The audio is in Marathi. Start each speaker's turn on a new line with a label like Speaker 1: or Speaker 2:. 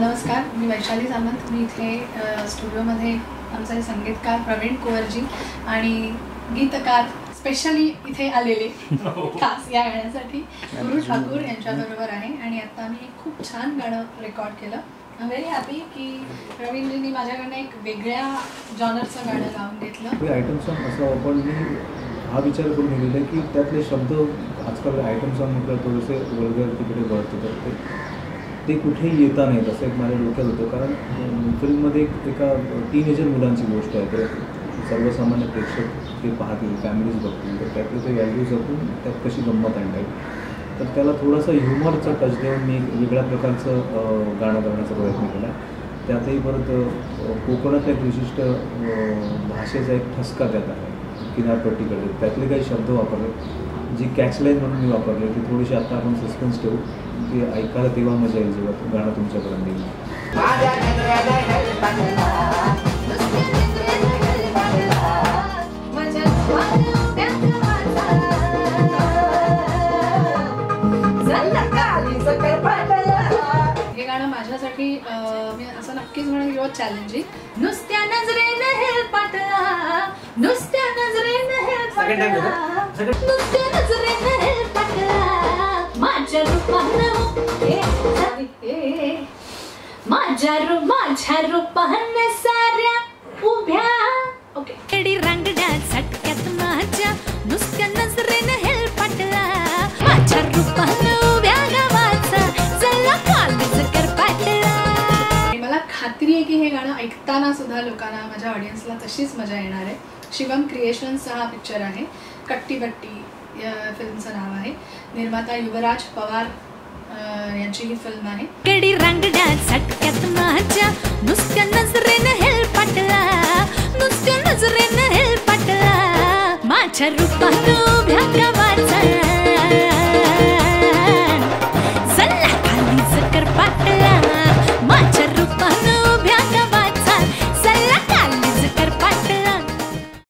Speaker 1: नमस्कार, मी वैशाली सामंत। मी इथे स्टुडिओमध्ये आमचे संगीतकार प्रवीण कुंवरजी आणि गीतकार स्पेशली इथे आलेले खास या गाण्यासाठी गुरु ठाकूर यांच्याबरोबर आहे। आणि आता मी खूप छान गाणं रेकॉर्ड केलं। आय एम व्हेरी हॅपी की प्रवीणजींनी माझ्याकडनं एक वेगळ्या जॉनरचं गाणं गाऊन घेतलं।
Speaker 2: आयटम सॉन्ग असं आपण हा विचार करून लिहिलेला आहे की त्यातले शब्द आजकाल आयटम सॉन्ग म्हटलं थोडेसे वल्गर तिकडे वळते, तर ते कुठेही येता नाहीत असं एक माझ्या डोक्यात होतं। कारण फिल्ममध्ये एका टीनेजर मुलांची गोष्ट आहे, तर सर्वसामान्य प्रेक्षक ते पाहतील, फॅमिलीज बघतील, तर त्यातले ते व्हॅल्यू जपून त्यात कशी गंमत आणता येईल, तर त्याला थोडासा ह्युमरचा टच देऊन मी एक वेगळ्या प्रकारचं गाणं करण्याचा प्रयत्न केला। त्यातही परत कोकणातल्या एक विशिष्ट भाषेचा एक ठसका त्यात आहे, किनारपट्टीकडे त्यातले काही शब्द वापरले, जी कॅचलाईन म्हणून मी वापरले, ती थोडीशी आता आपण सस्पेन्स ठेवू, ती ऐकायला तेव्हा मजा येईल जेव्हा तो गाणं तुमच्यापर्यंत येईल।
Speaker 1: हे गाणं माझ्यासाठी मी असं नक्कीच म्हणेन की चॅलेंजिंग। नुसत्या नजरेने हेलपाटला, नुसत्या नजरेने हेलपाटला, नुसत्या नजरेने हेलपाटला, माझ्या रूपानं माझ्या रूपानं साऱ्या उभ्या ओके रंगड्या झटक्यात माझ्या नुसत्या नजरेने हेलपाटला, माझ्या रूपानं उभ्या गावाचा चला कॉलेज कर पाटला। मला खात्री आहे की हे गाणं ऐकताना सुद्धा लोकांना, माझ्या ऑडियन्सला तशीच मजा येणार आहे। शिवम क्रिएशन्सचा हा पिक्चर आहे, कट्टी बट्टी या फिल्मचं नाव आहे। निर्माता युवराज पवार यांची ही फिल्म आहे।
Speaker 3: कडी रंगड्या झटक्यात माझ्या नुसत्या नजरेने हेलपाटला, नुसत्या नजरेने हेलपाटला, माझ्या रूपानं